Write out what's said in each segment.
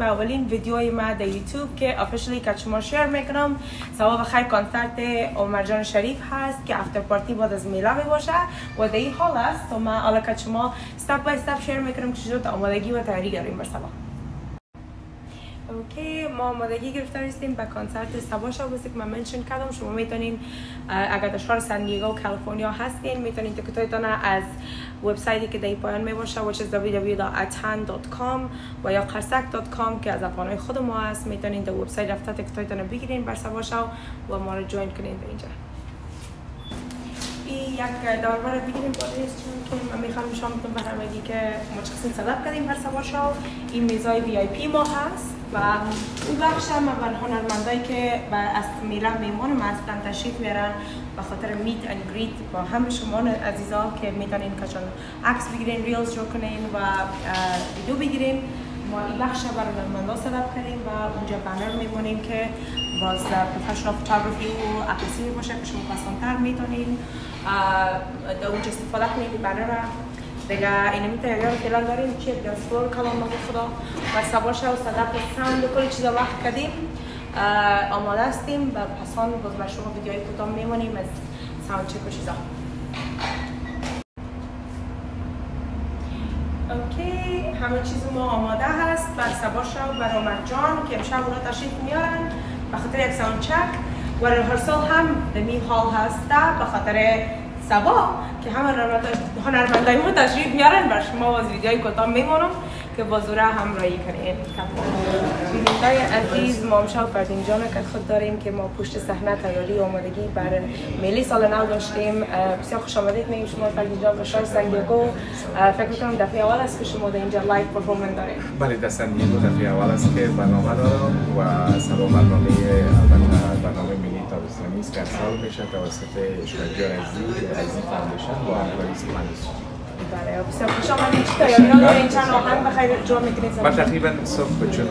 اولین ویدیوی ما در یوتیوب که افیشلی که شما شیر میکنم. سبب خیر کنسرت عمر جان شریف هست که افتر پارتی بعد از میلا می باشه و در این حال است و من حالا که شما استپ بای استپ شیر میکنم که چجور آمادگی و تیاری کردیم بر سبا. اوکی، ما آمادگی گرفته هستیم به کنسرت سبا شو. واسه که من منشن کردم شما میتونین اگر در شهر سان دیگو کالیفرنیا هستین میتونین تیکتاتون از وبسایتی که در پایان میباشه which is www.athan.com و یا qarsaq.com که از افغانای خود ما هست. میتونین در وبسایت رفته تیکتاتون بگیرین بر سبا شو و ما رو جوین کنین در اینجا. این یک دوربر بگیریم باید چون که من میخوام شامتون به همگی که ما چقدر سلب کردیم بر سبا شو. این میزای VIP ما هست و اون بخش هم بر هنرمندایی که از میلان میمانم هستن تشریف میارن به خاطر میت اند گریت با همه شما عزیزا که میتونین کچان عکس بگیرین، ریلز رو کنین و ویدیو بگیرین. ما این بخش بر هنرمندا سلب کردیم و اونجا بنر میمونیم که باز پروفشنال فوتوگرافی و اپلیسی باشه که شما پسندتر میتونین در اونجا استفاده کنین بنر دیگه. این میتونه یاد فعلا داریم چیه دستور کلام نگو خدا و سبا شو صدق ساوند کل چیزا وقت کردیم آماده هستیم و پسان باز بر شما ویدیوهای کوتاه میمونیم از ساوند چک و چیزا. اوکی، همه چیز ما آماده هست بر سبا شو بر عمر جان که امشب اونا تشریف میارن به خاطر یک ساوند چک و ریهرسال هم دمی حال هست به خاطر سبا که همه هنرمندای ما تشریف میارن بر شما باز ویدیوهای کوتاه میمونم که بازوره همراهی کنین. بینندگان عزیز، ما امشب فردین جان که خود داریم که ما پشت صحنه تیاری و آمادگی برای میلی سال نو داشتیم. بسیار خوش آمدید میگیم شما فردین جان به شهر سان دیگو. فکر میکنم دفعه اول است که شما در اینجا لایو پرفورمنس دارید. بله، در سان دیگو دفعه اول است که برنامه دارم و سبا برنامه میلی تابستانی است که سال میشه توسط اشراقیار عزیزی فاندیشن و همکاری سپانیس. بله، بسیار خوش آمدید. چی تیاری دارین؟ چند آهنگ بخیر جا میکنید؟ ما تقریبا صبح چون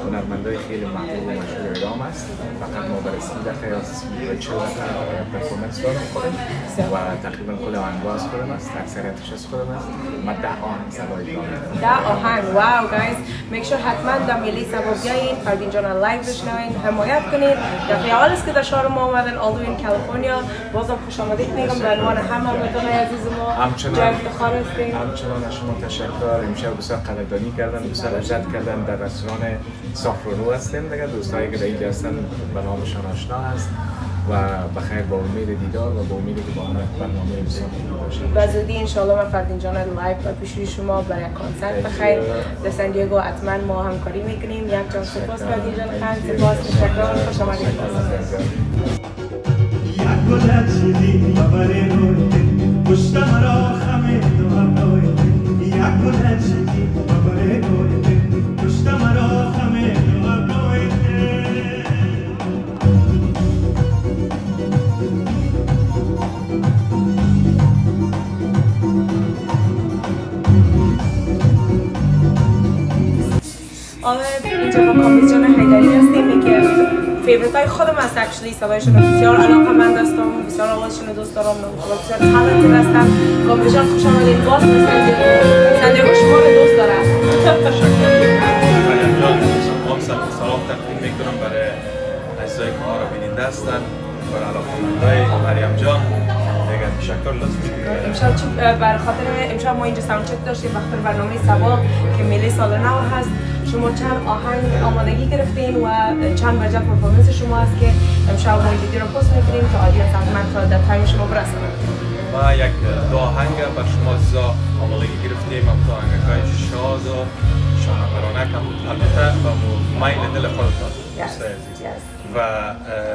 هنرمندای خیلی محبوب و مشهور ایران است فقط ما برای 30 دقیقه یا 40 دقیقه پرفورمنس داریم و تقریبا کل آهنگ‌ها از خودم است، اکثریتش از خودم است. ما 10 آهنگ سبایی داریم. 10 آهنگ، واو گایز. میک شور حتما در میلی سبا بیاین، فردین جان لایو بشنوین، حمایت کنید. دفعه اول است که در شهر ما اومدن all the way in California. بازم خوش آمدید میگم به عنوان همه مردمای عزیز ما. همچنان از شما تشکر. امشب بسیار قدردانی کردن، بسیار عزت کردن. در رستوران سافرونو هستیم دیگه. دوستایی که در اینجا هستن به نامشان آشنا هست و بخیر با امید دیدار و با امید که با برنامه بسیار خوب باشه. به زودی ان شاء الله من فردین جان لایو و پیش روی شما برای کنسرت بخیر در سان دیگو حتما ما همکاری میکنیم. یک جان سپاس فردین جان خان، سپاس تشکر. خوش آمدید. یک گل چیدی خبره پشت مرا خمه تو همراه یک گل چیدی خبره پشت مرا خمه تو همراه اینجا با کامپیز جان حیدری هستیم که فیوریت های خودم هست. اکچولی صدایشون بسیار علاقه‌مند هستم، بسیار آوازشون دوست دارم، بسیار تالنتد هستن. کامپیز جان خوش آمدید. باز سان دیگو شما رو دوست دارم. مریم جان سلام تقدیم میکنم برای عزیزایی که ما رو بیننده هستن، برای علاقه‌مندای مریم جان. تشکر امشب بر خاطر امشب ما اینجا ساوند چک داشتیم بخاطر برنامه سبا که میلی سال نو هست. شما چند آهنگ آمادگی گرفتین و چند وجه پرفورمنس شما هست که امشب ما این ویدیو رو پست میکنیم تا آدینس حتما در تایم شما برسن. ما یک دو آهنگ بر شما عزیزا آمادگی گرفتیم. هم تو آهنگ‌های شاد و شاهنامه‌رانه که البته و مایل دل خودتان دوستای عزیز و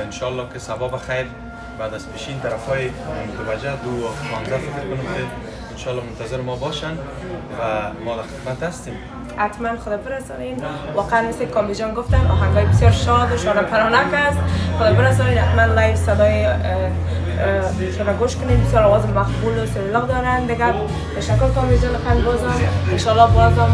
انشالله که سبا بخیر بعد از پیشین طرفای متوجه 2:15 فکر کنم که انشالله منتظر ما باشن و ما در خدمت هستیم. حتما خدا برسانین. واقعا مثل کامبیز جان گفتن آهنگای بسیار شاد و شادپرانه است. خدا برسانین. حتما لایو صدای شما گوش کنین. بسیار آواز مقبول و سریلاق دارن دیگه. تشکر کامبیز جان خان. بازم ان شاء الله بازم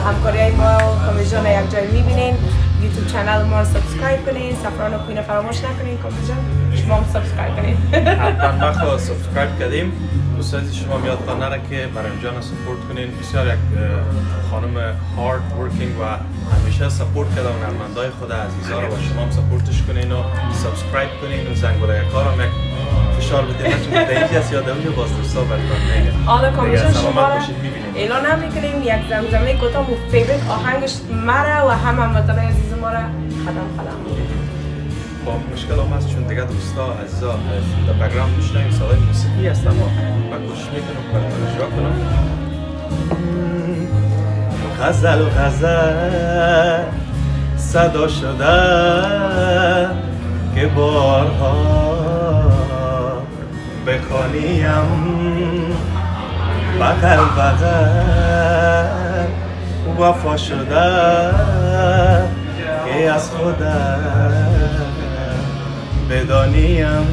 همکاری ما و کامبیز جان یک جای میبینین. یوتیوب چنل ما رو سابسکرایب کنین. سفران و کوین فراموش نکنین. کامل جان شما هم سابسکرایب کنین. حتما ما سابسکرایب کردیم. دوستانی شما میاد نره که مریم جان سپورت کنین. بسیار یک خانم هارد ورکینگ و همیشه سپورت کرده هنرمندای خود عزیزا رو و شما هم سپورتش کنین و سابسکرایب کنین و زنگوله کارم یک فشار بدین. چون دیگه از یادمون باز دوستا براتون میگه. حالا کامل شما اعلان هم میکنیم یک زمزمه کوتاه و فیوریت آهنگش مره و همه هموطنای عزیز ما را خدم با مشکل هم هست چون دیگه دوستا عزیزا در بک‌گراند میشنویم صدای موسیقی هست اما من کوشش میکنم براتون اجرا کنم. غزل و غزل صدا شده که بارها بخوانیم بغل بغل وفا شده که از خودم بدانیم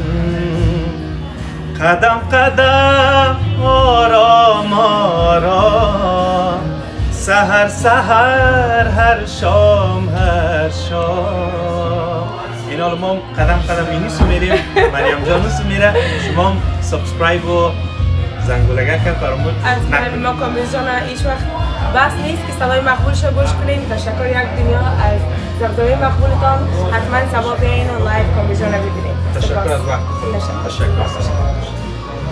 قدم قدم آرام آرام سحر سحر هر شام این حالا ما قدم قدم اینیسو میریم مریم جانوسو میره شما هم سابسکرایب و زنگولگه کرد برامون نکنید. ما کامل جان هیچ وقت بس نیست که صدای مقبولش رو گوش کنین. تشکر یک دنیا از زمزمه مقبولتان. حتما سبا بیاین و لایو کامل جان رو ببینین. تشکر از وقت خود. تشکر.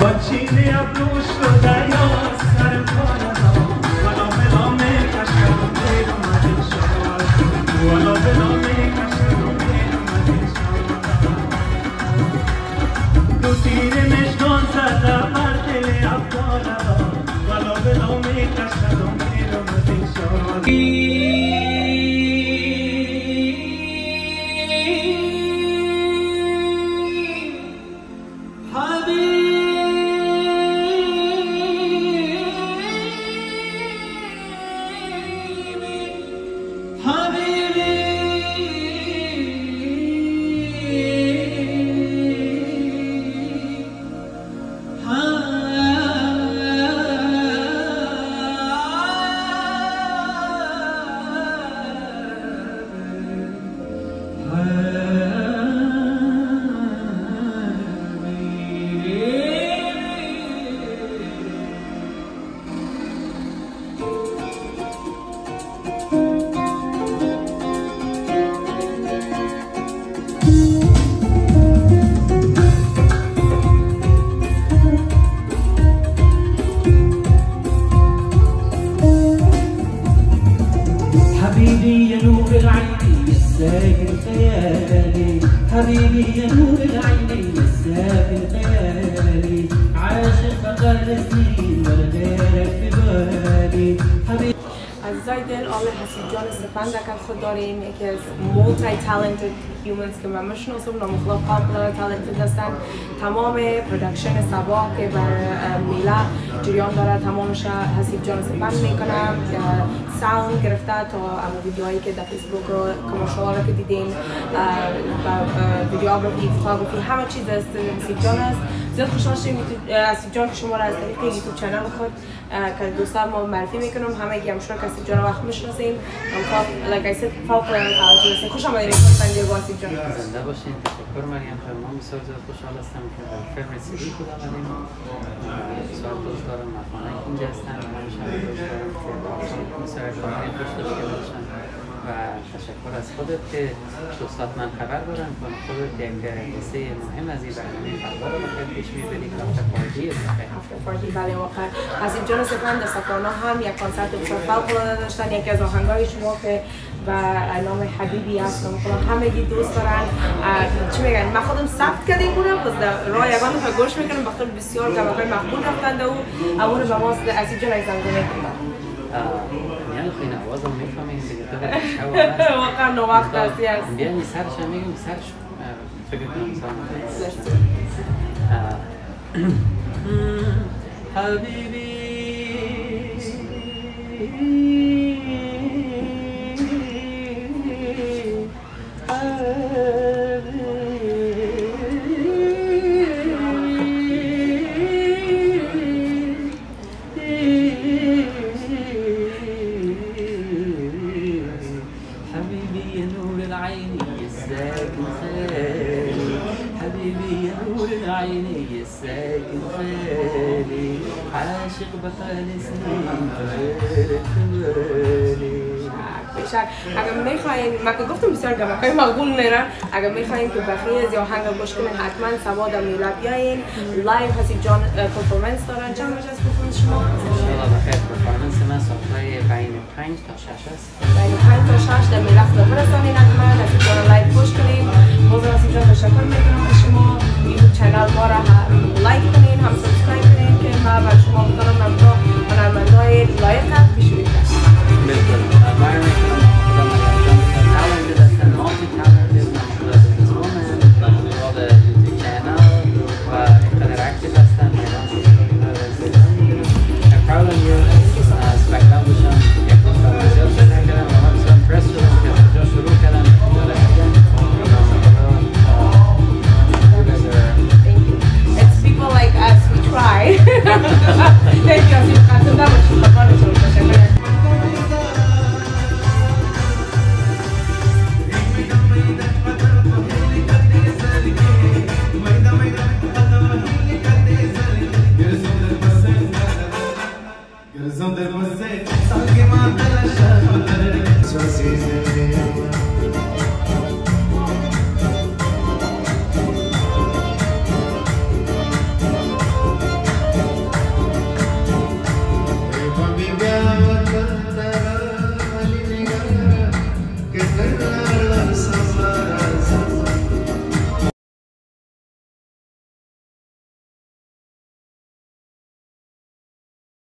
با چینه ابروش رو دریا سر کارنا والا به نام کشم دیر اومده شد والا به نام کشم دیر اومده شد دو تیر مشکان زده بر دل افغانا والا به نام کشم دیر اومده شد. حبيبي يا نور العين يا ساكن خيالي حبيبي يا نور العين يا ساكن خيالي عاشق بقى سنين ولا غيرك في بالي حبيبي عزیزای دل آقای حسیب جان سپند اگر خود داریم یکی از مولتی تالنتد هیومنز که من میشناسم نامخلاف فوق‌العاده تالنتد هستن. تمام پروداکشن سبا که بر میلا جریان داره تمامش حسیب جان سپند میکنم. ساوند گرفته تا اما ویدیوهایی که در فیسبوک رو کامرشال رو که دیدین ویدیوگرافی فوتوگرافی همه چیز از حسیب جان است. زیاد خوشحال شدیم حسیب جان که شما را از طریق یوتیوب چنل خود که دوستان ما معرفی میکنم. همه گیم شو حسیب جان وقت میشناسیم. like I said فوق‌العاده توجه هستیم. خوش آمدید خانم حسیب جان. زنده باشین. تشکر مریم خانم. من بسیار زیاد خوشحال هستم که در فیلم سیدی خود آمدیم. بسیار دوست دارم مردمانی که اینجا هستن و همیشه دوست دارم که بسیار کاملی خوش داشته باشن و تشکر از خودت که دوستات من خبر دارن که خودت یک قصه مهم از این برنامه فردا رو بخیر پیش میبری که هفته فاردی هفته فاردی بله واقعا حسیب جان سپند در سفرانه هم یک کنسرت بسیار فوق‌العاده داشتن. یکی از آهنگای شما که و نام حبیبی هست همگی دوست دارن. چی میگن من خودم ثبت کردیم بودم پس در راه یگان رو گوش میکنم بخاطر بسیار جوابای مقبول رفتند و اون به ما حسیب جان زنگوله کردن. یعنی خیلی آوازم میفهمیم دیگه تو در شب هست واقعا نو وقت هستی هست بیانی سرش هم میگیم سرش فکر کنم حبیبی حبيبي يا نور عینی ساکن خیلی عاشق بقال سنین بشک اگر میخواین من که گفتم بسیار گمکای مقبول میرن اگر میخواین که بخیه از یا هنگ گوش کنین حتما سواد میلا بیاین لایو هستی جان پرفورمنس دارن چند بجه از پرفورمنس شما؟ انشاءالله بخیر پرفورمنس من ساعتهای بین 5 تا 6 است بین 5 تا 6 در میلخ برسانین حتما هستی جان لایو گوش کنین بازم هستی جان تشکر میکنم از شما یوتیوب چنل ما را لایک کنین هم سابسکرایب کنین که ما بر شما میکنم